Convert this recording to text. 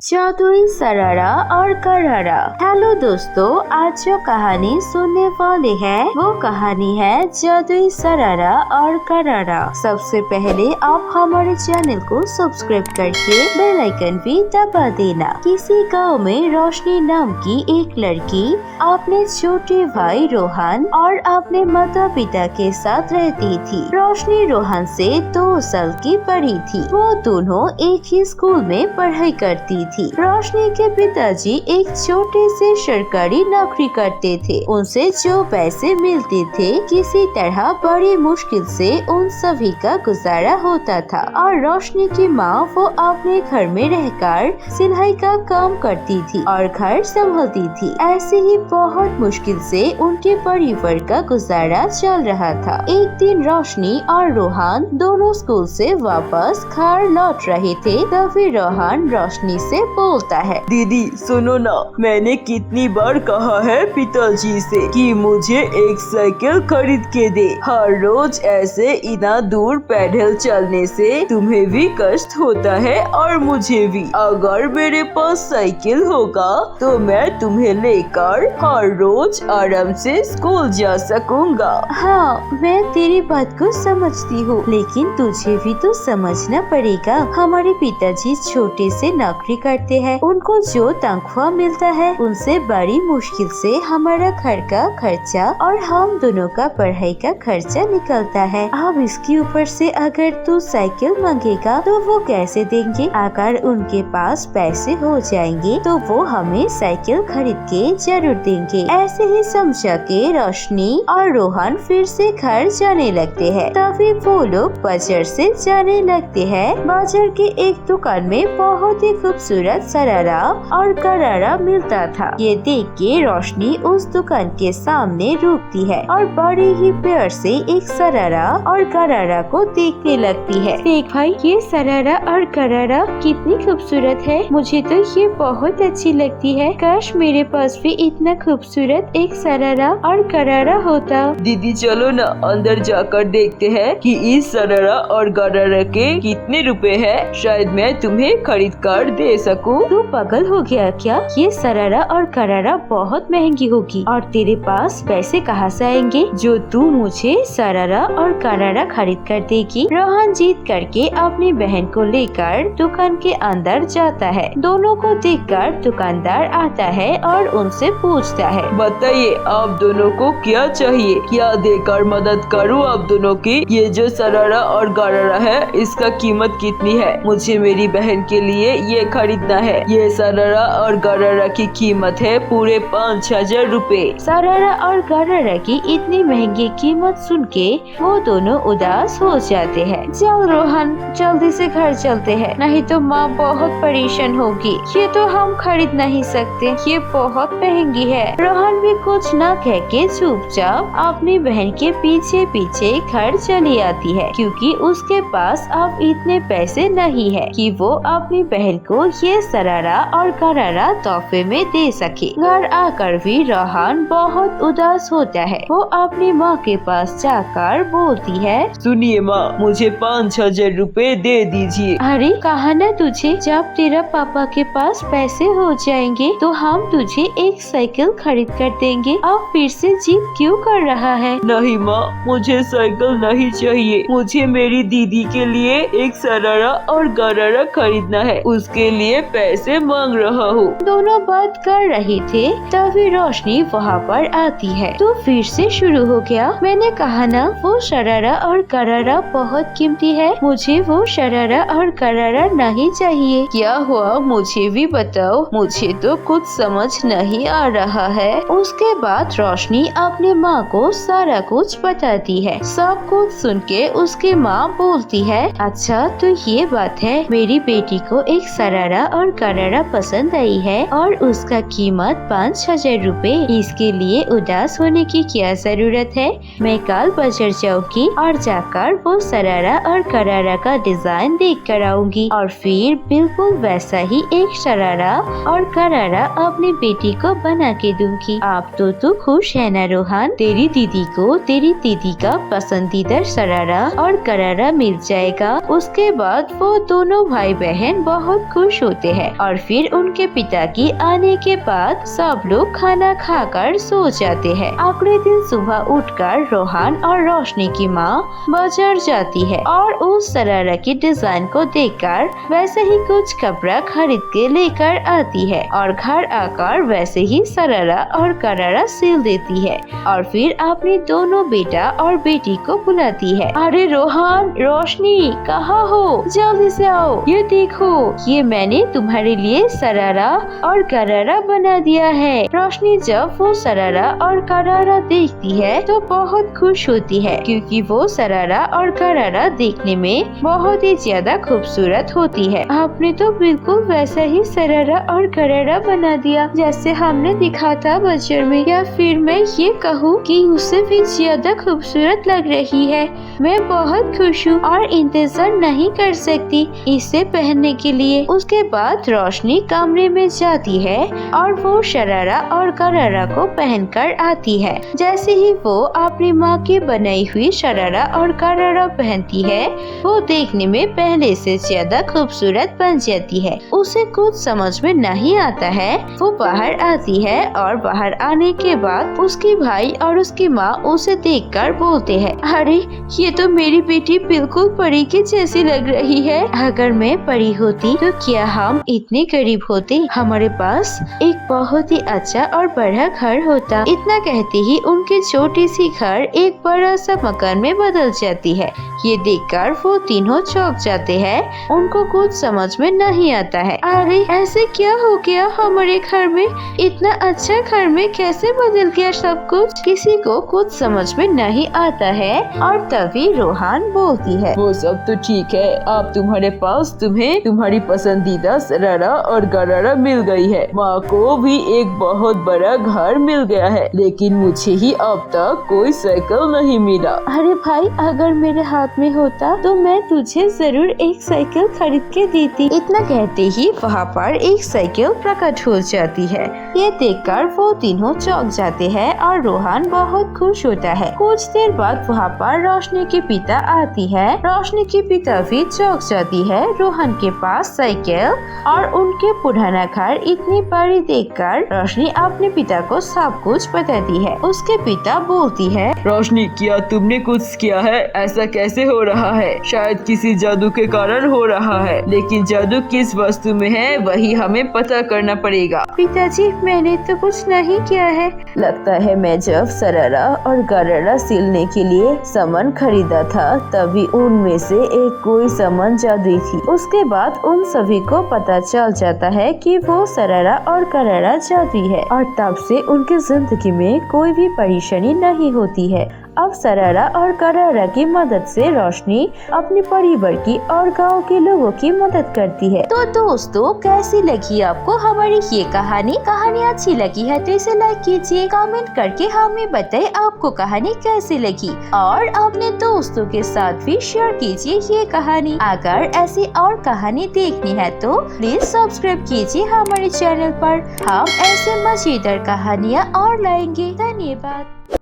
जादुई सरारा और गरारा। हेलो दोस्तों, आज जो कहानी सुनने वाले हैं वो कहानी है जादुई सरारा और गरारा। सबसे पहले आप हमारे चैनल को सब्सक्राइब करके बेल आइकन भी दबा देना। किसी गांव में रोशनी नाम की एक लड़की अपने छोटे भाई रोहन और अपने माता पिता के साथ रहती थी। रोशनी रोहन से 2 साल की बड़ी थी। वो दोनों एक ही स्कूल में पढ़ाई करती थी। रोशनी के पिताजी एक छोटे से सरकारी नौकरी करते थे। उनसे जो पैसे मिलते थे किसी तरह बड़ी मुश्किल से उन सभी का गुजारा होता था और रोशनी की माँ वो अपने घर में रहकर सिलाई का काम करती थी और घर संभालती थी। ऐसे ही बहुत मुश्किल से उनके परिवार का गुजारा चल रहा था। एक दिन रोशनी और रोहन दोनों स्कूल से वापस घर लौट रहे थे। तभी रोहन रोशनी से बोलता है, दीदी सुनो ना, मैंने कितनी बार कहा है पिताजी से कि मुझे एक साइकिल खरीद के दे। हर रोज ऐसे इतना दूर पैदल चलने से तुम्हें भी कष्ट होता है और मुझे भी। अगर मेरे पास साइकिल होगा तो मैं तुम्हें लेकर हर रोज आराम से स्कूल जा सकूंगा। हाँ, मैं तेरी बात को समझती हूँ, लेकिन तुझे भी तो समझना पड़ेगा। हमारे पिताजी छोटे से नौकरी करते हैं। उनको जो तनख्वाह मिलता है उनसे बड़ी मुश्किल से हमारा घर का खर्चा और हम दोनों का पढ़ाई का खर्चा निकलता है। अब इसके ऊपर से अगर तू साइकिल मांगेगा तो वो कैसे देंगे? अगर उनके पास पैसे हो जाएंगे तो वो हमें साइकिल खरीद के जरूर देंगे। ऐसे ही समझा के रोशनी और रोहन फिर से घर जाने लगते हैं। तभी वो लोग बाजार से जाने लगते हैं। बाजार के एक दुकान में बहुत ही खूबसूरत सरारा और गरारा मिलता था। ये देख के रोशनी उस दुकान के सामने रुकती है और बड़े ही प्यार से एक सरारा और गरारा को देखने लगती है। देख भाई, ये सरारा और गरारा कितनी खूबसूरत है। मुझे तो ये बहुत अच्छी लगती है। काश मेरे पास भी इतना खूबसूरत एक सरारा और गरारा होता। दीदी चलो ना, अंदर जाकर देखते हैं कि इस सरारा और गरारा के कितने रुपए हैं। शायद मैं तुम्हें खरीद कर दे सकूं। तू पागल हो गया क्या? ये सरारा और गरारा बहुत महंगी होगी और तेरे पास पैसे कहाँ से आएंगे जो तू मुझे सरारा और गरारा खरीद कर देगी? रोहन जीत करके अपनी बहन को लेकर दुकान के अंदर जाता है। दोनों को देखकर दुकानदार आता है और उनसे पूछता है, बताइए आप दोनों को क्या चाहिए? क्या देकर मदद करूं आप दोनों की? ये जो सरारा और गरारा है इसका कीमत कितनी है? मुझे मेरी बहन के लिए ये खरीदना है। ये सरारा और गरारा की कीमत है पूरे 5000 रुपए। सरारा और गरारा की इतनी महंगी कीमत सुन के वो दोनों उदास हो जाते हैं। चल रोहन, जल्दी से घर चलते हैं, नहीं तो माँ बहुत परेशान होगी। ये तो हम खरीद नहीं सकते, ये बहुत महंगी है। रोहन भी कुछ न कह के चुपचाप अपनी बहन के पीछे पीछे घर चली आती है, क्योंकि उसके पास अब इतने पैसे नहीं है कि वो अपनी बहन को ये सरारा और गरारा तोहफे में दे सके। घर आकर भी रोहन बहुत उदास होता है। वो अपनी माँ के पास जाकर बोलती है, सुनिए माँ, मुझे 5000 रुपए दे दीजिए। अरे कहा ना तुझे, जब तेरा पापा के पास पैसे हो जाएंगे तो हम तुझे एक साइकिल खरीद कर देंगे। अब फिर से जिद क्यों कर रहा है? नहीं माँ, मुझे साइकिल नहीं चाहिए। मुझे मेरी दीदी के लिए एक सरारा और गरारा खरीदना है, उसके लिए पैसे मांग रहा हूँ। दोनों बात कर रहे थे तभी रोशनी वहाँ पर आती है। तो फिर से शुरू हो गया। मैंने कहा ना वो सरारा और गरारा बहुत कीमती है, मुझे वो सरारा और गरारा नहीं चाहिए। क्या हुआ मुझे भी बताओ, मुझे तो कुछ समझ नहीं आ रहा है। उसके बाद रोशनी अपनी माँ को सारा कुछ बताती है। सब कुछ सुन के उसकी माँ बोलती है, अच्छा तो ये बात है, मेरी बेटी को एक सरारा और गरारा पसंद आई है और उसका कीमत 5000 रुपए। इसके लिए उदास होने की क्या जरूरत है? मैं कल बाजार जाऊंगी और जाकर वो सरारा और गरारा का डिजाइन देख कर आऊंगी और फिर बिल्कुल वैसा ही एक सरारा और गरारा अपनी बेटी को बना के दूंगी। आप तो तू खुश है ना रोहन? तेरी दीदी को तेरी दीदी का पसंदीदा सरारा और गरारा मिल जाएगा। उसके बाद वो दोनों भाई बहन बहुत खुश हो होते हैं और फिर उनके पिता की आने के बाद सब लोग खाना खाकर सो जाते हैं। अगले दिन सुबह उठकर रोहन और रोशनी की माँ बाजार जाती है और उस शरारा की डिजाइन को देखकर वैसे ही कुछ कपड़ा खरीद के लेकर आती है और घर आकर वैसे ही शरारा और करारा सिल देती है और फिर अपने दोनों बेटा और बेटी को बुलाती है। अरे रोहन, रोशनी, कहाँ हो? जल्दी से आओ, ये देखो, ये मैंने तुम्हारे लिए शरारा और करारा बना दिया है। रोशनी जब वो शरारा और करारा देखती है तो बहुत खुश होती है क्योंकि वो शरारा और करारा देखने में बहुत ही ज्यादा खूबसूरत होती है। आपने तो बिल्कुल वैसा ही शरारा और करारा बना दिया जैसे हमने दिखा था बाजार में, या फिर मैं ये कहूँ कि उससे भी ज्यादा खूबसूरत लग रही है। मैं बहुत खुश हूँ और इंतजार नहीं कर सकती इसे पहनने के लिए। उसके बाद रोशनी कमरे में जाती है और वो शरारा और करारा को पहनकर आती है। जैसे ही वो अपनी माँ की बनाई हुई शरारा और करारा पहनती है वो देखने में पहले से ज्यादा खूबसूरत बन जाती है। उसे कुछ समझ में नहीं आता है। वो बाहर आती है और बाहर आने के बाद उसके भाई और उसकी माँ उसे देखकर बोलते हैं, अरे ये तो मेरी बेटी बिल्कुल परी के जैसी लग रही है। अगर मैं परी होती तो क्या हम इतने गरीब होते? हमारे पास एक बहुत ही अच्छा और बड़ा घर होता। इतना कहते ही उनके छोटी सी घर एक बड़ा सा मकान में बदल जाती है। ये देखकर वो तीनों चौंक जाते हैं। उनको कुछ समझ में नहीं आता है। अरे ऐसे क्या हो गया? हमारे घर में इतना अच्छा घर में कैसे बदल गया सब कुछ? किसी को कुछ समझ में नहीं आता है और तभी रोहन बोलती है, वो सब तो ठीक है, अब तुम्हारे पास तुम्हें तुम्हारी पसंदीदा शरारा और गरारा मिल गई है। माँ को भी एक बहुत बड़ा घर मिल गया है, लेकिन मुझे ही अब तक कोई साइकिल नहीं मिला। अरे भाई, अगर मेरे हाथ में होता तो मैं तुझे जरूर एक साइकिल खरीद के देती। इतना कहते ही वहाँ पर एक साइकिल प्रकट हो जाती है। ये देखकर वो तीनों चौंक जाते हैं और रोहन बहुत खुश होता है। कुछ देर बाद वहाँ पर रोशनी के पिता आती है। रोशनी के पिता भी चौंक जाती है। रोहन के पास साइकिल और उनके पुराना घर इतनी बड़ी देखकर रोशनी अपने पिता को सब कुछ बताती है। उसके पिता बोलती है, रोशनी, क्या तुमने कुछ किया है? ऐसा कैसे हो रहा है? शायद किसी जादू के कारण हो रहा है, लेकिन जादू किस वस्तु में है वही हमें पता करना पड़ेगा। पिताजी, मैंने तो कुछ नहीं किया है। लगता है मैं जब शरारा और गरारा सिलने के लिए सामान खरीदा था तभी उनमें से एक कोई सामान जादुई थी। उसके बाद उन सभी को पता चल जाता है कि वो शरारा और गरारा जादुई है और तब से उनकी जिंदगी में कोई भी परेशानी नहीं होती है। अब शरारा और करारा की मदद से रोशनी अपने परिवार की और गांव के लोगों की मदद करती है। तो दोस्तों, कैसी लगी आपको हमारी ये कहानी? कहानी अच्छी लगी है तो इसे लाइक कीजिए, कमेंट करके हमें बताइए आपको कहानी कैसी लगी और अपने दोस्तों के साथ भी शेयर कीजिए ये कहानी। अगर ऐसी और कहानी देखनी है तो प्लीज सब्सक्राइब कीजिए हमारे चैनल पर। हम ऐसे मजेदार कहानियाँ और लाएंगे। धन्यवाद।